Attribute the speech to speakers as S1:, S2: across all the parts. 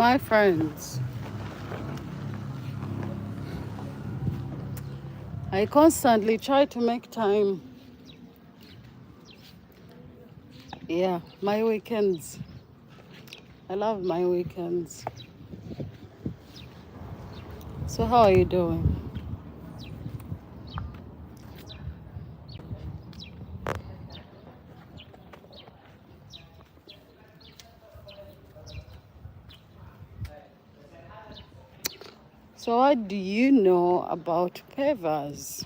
S1: my friends. I constantly try to make time. Yeah, my weekends. I love my weekends. So how are you doing? So what do you know about pavers?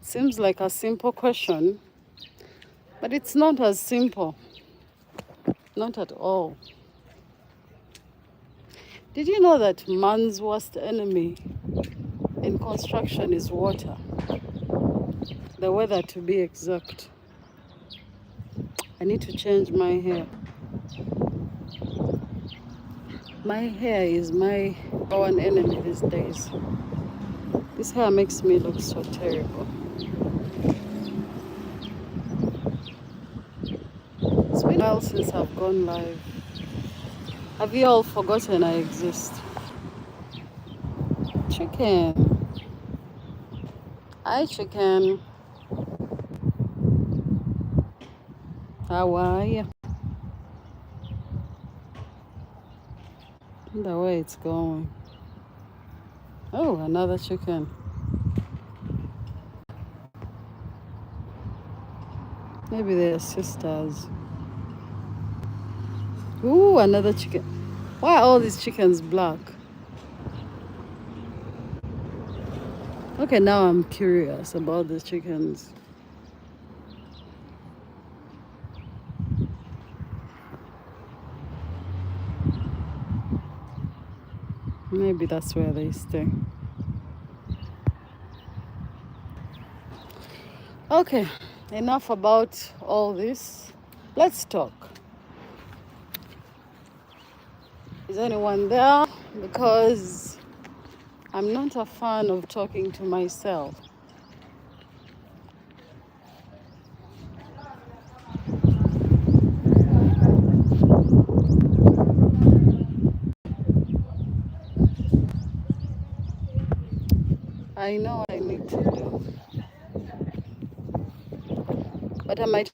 S1: Seems like a simple question, but it's not as simple. Not at all. Did you know that man's worst enemy in construction is water? The weather, to be exact. I need to change my hair. My hair is my one enemy these days. This hair makes me look so terrible. It's been a while since I've gone live. Have you all forgotten I exist? Chicken. Hi, chicken. How are you? The way it's going. Oh, another chicken. Maybe they're sisters. Ooh, another chicken. Why are all these chickens black? Okay, now I'm curious about the chickens. Maybe that's where they stay. Okay, enough about all this. Let's talk. Is anyone there? Because I'm not a fan of talking to myself. I know I need to do, but I might as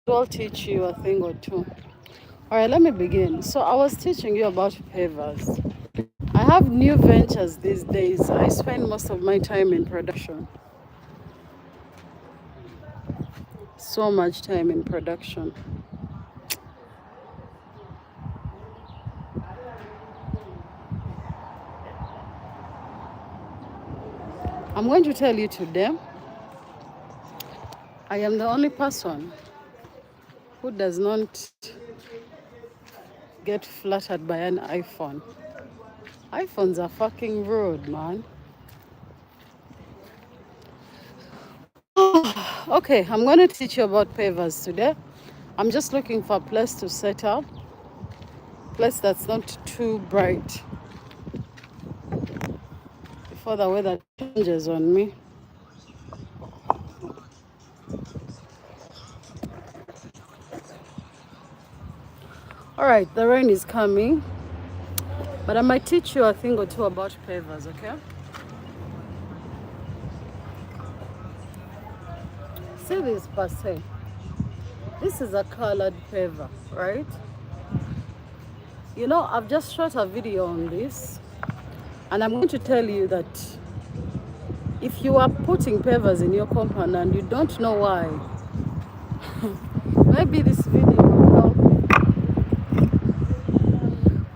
S1: well teach you a thing or two. All right, let me begin. So I was teaching you about pavers. I have new ventures these days. I spend most of my time in production. So much time in production. I'm going to tell you today, I am the only person who does not get flattered by an iPhone. iPhones are fucking rude, man. Okay, I'm going to teach you about pavers today. I'm just looking for a place to set up, place that's not too bright before the weather changes on me. All right, the rain is coming, but I might teach you a thing or two about pavers, okay? See this per se. This is a colored paver, right? You know, I've just shot a video on this, and I'm going to tell you that if you are putting pavers in your compound and you don't know why, maybe this video will help you.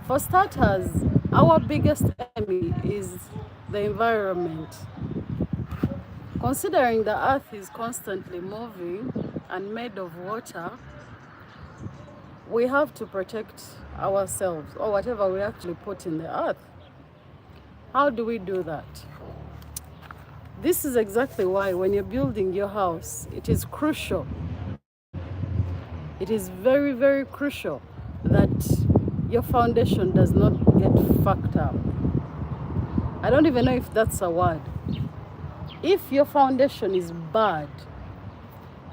S1: For starters, our biggest enemy is the environment. Considering the earth is constantly moving and made of water, we have to protect ourselves or whatever we actually put in the earth. How do we do that? This is exactly why when you're building your house, it is crucial. It is very, very crucial that your foundation does not get fucked up. I don't even know if that's a word. If your foundation is bad,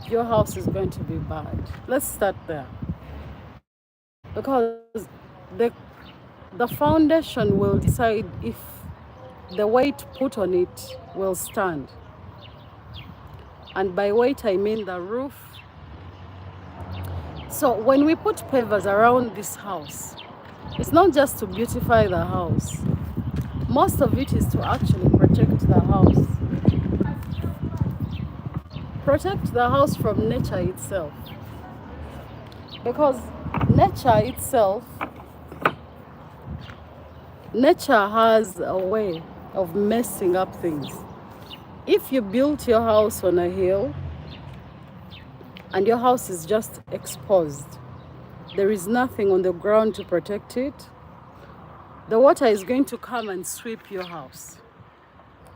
S1: your house is going to be bad. Let's start there. Because the The foundation will decide if the weight put on it will stand. And by weight, I mean the roof. So when we put pavers around this house, it's not just to beautify the house. Most of it is to actually protect the house. Protect the house from nature itself. Because nature has a way of messing up things. If you built your house on a hill and your house is just exposed, there is nothing on the ground to protect it, the water is going to come and sweep your house.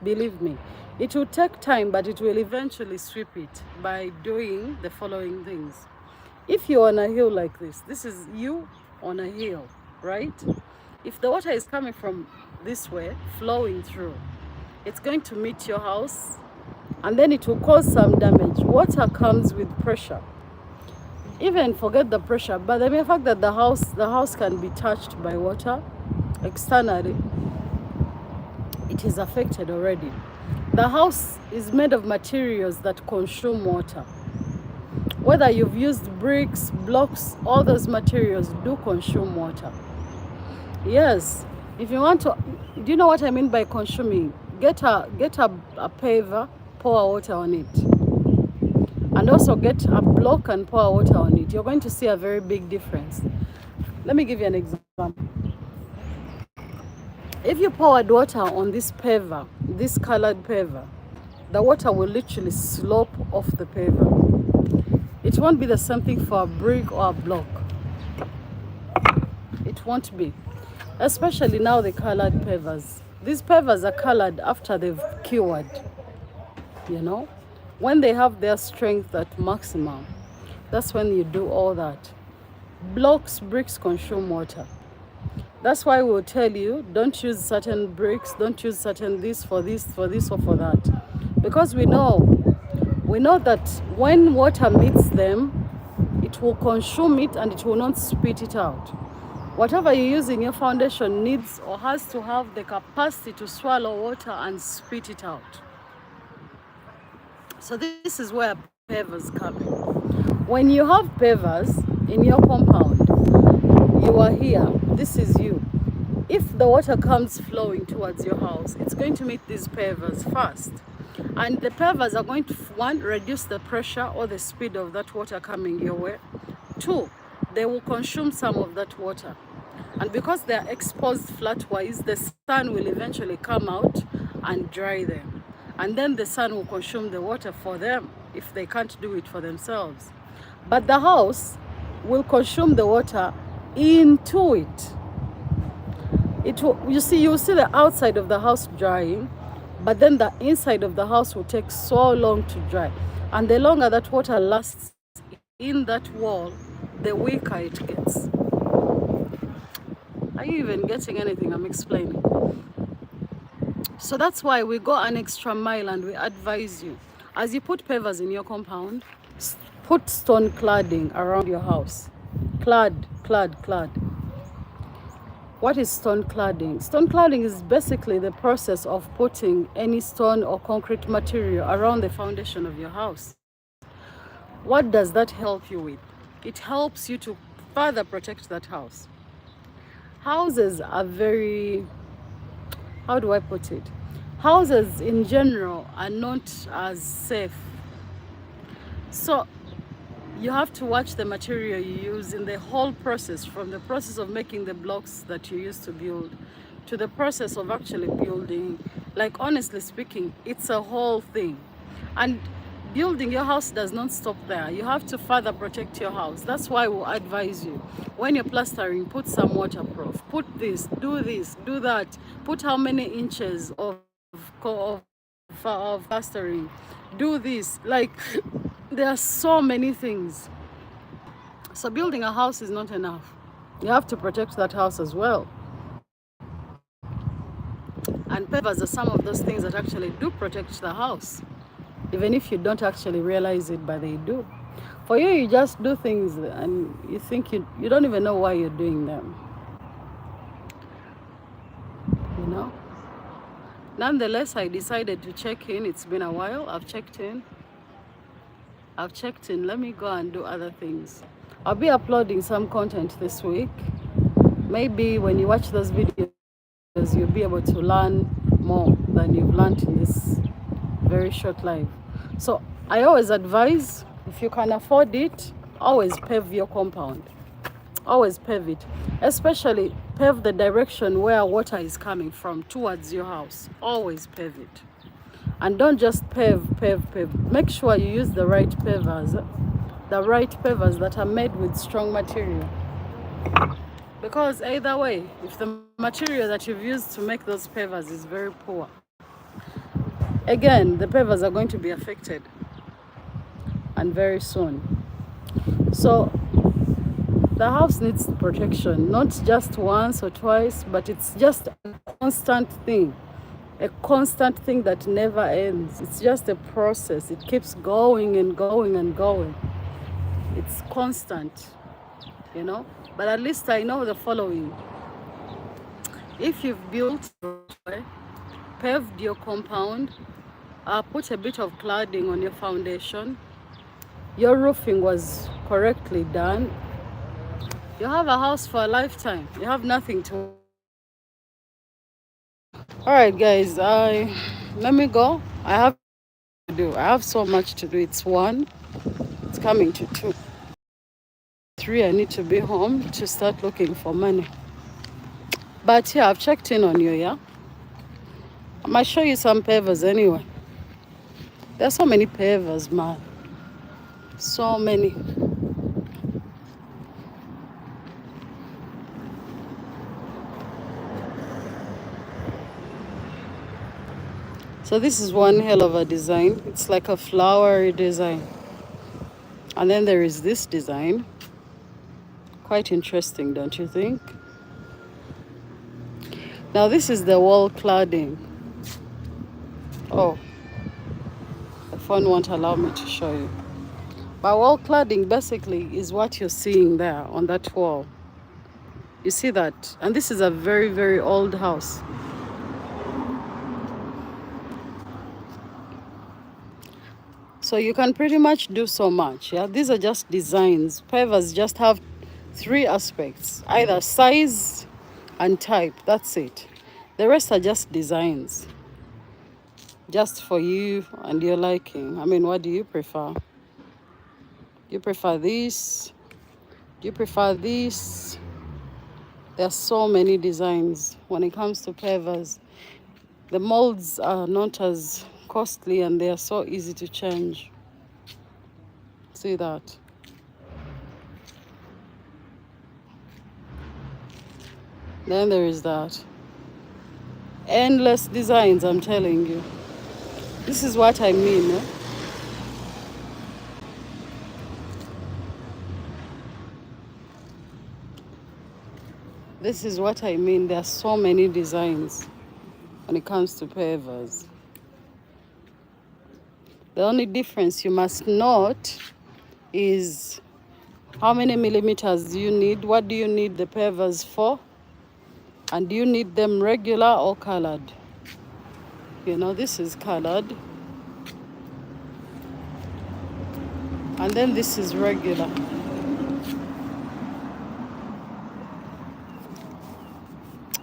S1: Believe me, it will take time, but it will eventually sweep it by doing the following things. If you're on a hill like this is you on a hill, right? If the water is coming from this way, flowing through, it's going to meet your house and then it will cause some damage. Water comes with pressure. Even forget the pressure, but the mere fact that the house can be touched by water externally, it is affected already. The house is made of materials that consume water. Whether you've used bricks, blocks, all those materials do consume water. Yes, if you want to, do you know what I mean by consuming? Get a paver, pour water on it. And also get a block and pour water on it. You're going to see a very big difference. Let me give you an example. If you poured water on this paver, this colored paver, the water will literally slope off the paver. It won't be the same thing for a brick or a block. It won't be. Especially now the colored pavers. These pavers are colored after they've cured. You know? When they have their strength at maximum, that's when you do all that. Blocks, bricks consume water. That's why we'll tell you, don't use certain bricks, don't use certain this, or for that. Because we know that when water meets them, it will consume it and it will not spit it out. Whatever you use in your foundation needs or has to have the capacity to swallow water and spit it out. So this is where pavers come in. When you have pavers in your compound, you are here, this is you. If the water comes flowing towards your house, it's going to meet these pavers first. And the pavers are going to, one, reduce the pressure or the speed of that water coming your way. Two, they will consume some of that water. And because they are exposed flatwise, the sun will eventually come out and dry them. And then the sun will consume the water for them if they can't do it for themselves. But the house will consume the water into it. You'll see the outside of the house drying, but then the inside of the house will take so long to dry. And the longer that water lasts in that wall, the weaker it gets. Are you even getting anything I'm explaining? So that's why we go an extra mile and we advise you. As you put pavers in your compound, put stone cladding around your house. Clad. What is stone cladding? Stone cladding is basically the process of putting any stone or concrete material around the foundation of your house. What does that help you with? It helps you to further protect that house. Houses are very, how do I put it? Houses in general are not as safe. So you have to watch the material you use in the whole process, from the process of making the blocks that you use to build to the process of actually building. Like, honestly speaking, it's a whole thing. And building your house does not stop there. You have to further protect your house. That's why we advise you, when you're plastering, put some waterproof. Put this, do that. Put how many inches of plastering. Do this. Like, there are so many things. So building a house is not enough. You have to protect that house as well. And pavers are some of those things that actually do protect the house. Even if you don't actually realize it, but they do. For you, you just do things and you think you don't even know why you're doing them. Nonetheless, I decided to check in. It's been a while. I've checked in. Let me go and do other things. I'll be uploading some content this week. Maybe when you watch those videos, you'll be able to learn more than you've learned in this very short life. So I always advise, if you can afford it, always pave your compound. Always pave it. Especially pave the direction where water is coming from towards your house. Always pave it. And don't just pave. Make sure you use the right pavers. The right pavers that are made with strong material. Because either way, if the material that you've used to make those pavers is very poor, again, the pavers are going to be affected, and very soon. So the house needs protection, not just once or twice, but it's just a constant thing that never ends. It's just a process. It keeps going and going and going. It's constant, you know. But at least I know the following. If you've built, paved your compound, put a bit of cladding on your foundation, your roofing was correctly done, you have a house for a lifetime. You have nothing to. All right, guys, let me go. I have so much to do. It's 1, it's coming to 2, 3. I need to be home to start looking for money. But yeah, I've checked in on you. Yeah, I might show you some pavers anyway. There's so many pavers, man. So many. So this is one hell of a design. It's like a flowery design. And then there is this design. Quite interesting, don't you think? Now this is the wall cladding. Oh, the phone won't allow me to show you. But wall cladding basically is what you're seeing there on that wall. You see that? And this is a very, very old house. So you can pretty much do so much. Yeah, these are just designs. Pavers just have 3 aspects: either size and type. That's it. The rest are just designs, just for you and your liking. I mean, what do you prefer? Do you prefer this? Do you prefer this? There are so many designs when it comes to pavers. The molds are not as costly and they are so easy to change. See that? Then there is that. Endless designs, I'm telling you. This is what I mean. Eh? This is what I mean. There are so many designs when it comes to pavers. The only difference you must note is how many millimeters do you need? What do you need the pavers for? And do you need them regular or colored? You know, this is colored. And then this is regular.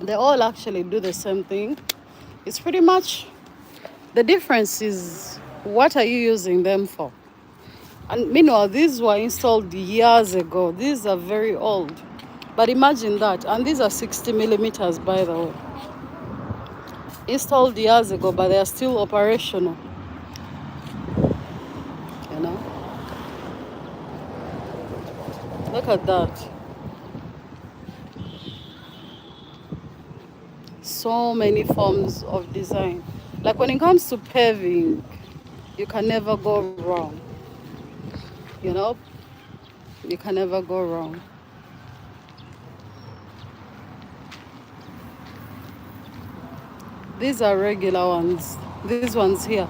S1: They all actually do the same thing. It's pretty much, the difference is what are you using them for? And meanwhile, these were installed years ago. These are very old. But imagine that. And these are 60 millimeters, by the way. Installed years ago, but they are still operational. You know? Look at that. So many forms of design. Like when it comes to paving, you can never go wrong. You know? You can never go wrong. These are regular ones. These ones here.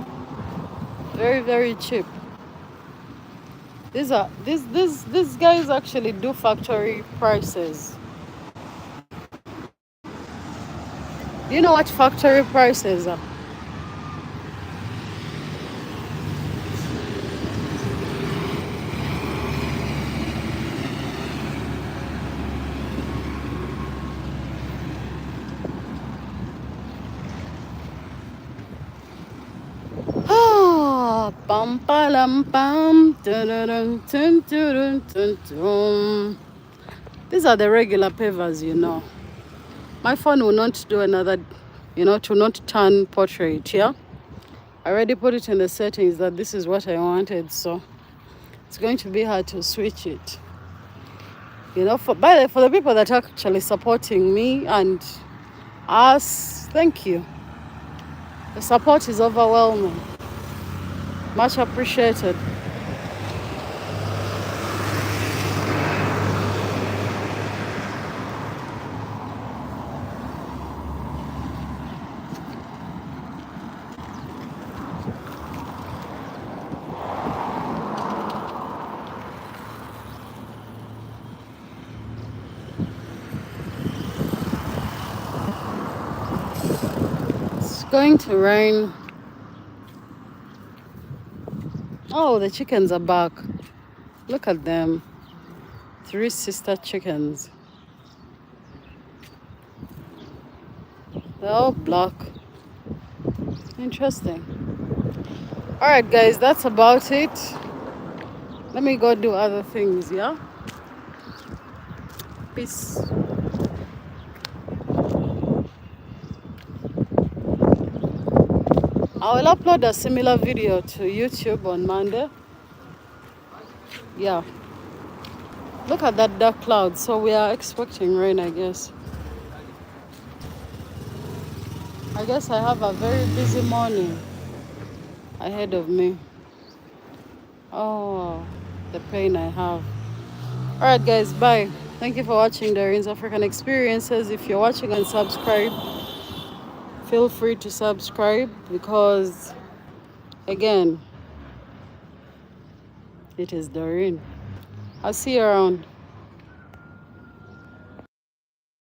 S1: Very, very cheap. These guys actually do factory prices. Do you know what factory prices are? Pam palam pam. Dun, dun, dun, dun, dun, dun, dun. These are the regular pavers, you know. My phone will not do another, to not turn portrait, yeah? I already put it in the settings that this is what I wanted, so it's going to be hard to switch it. For the people that are actually supporting me and us, thank you. The support is overwhelming. Much appreciated. It's going to rain. Oh, the chickens are back. Look at them. 3 sister chickens. They're all black. Interesting. Alright guys, that's about it. Let me go do other things, yeah? Peace. I will upload a similar video to YouTube on Monday. Yeah. Look at that dark cloud. So we are expecting rain, I guess. I guess I have a very busy morning ahead of me. Oh, the pain I have. Alright guys, bye. Thank you for watching DOREEN'S African Experiences. If you're watching and subscribe, feel free to subscribe because, again, it is DOREEN. I'll see you around.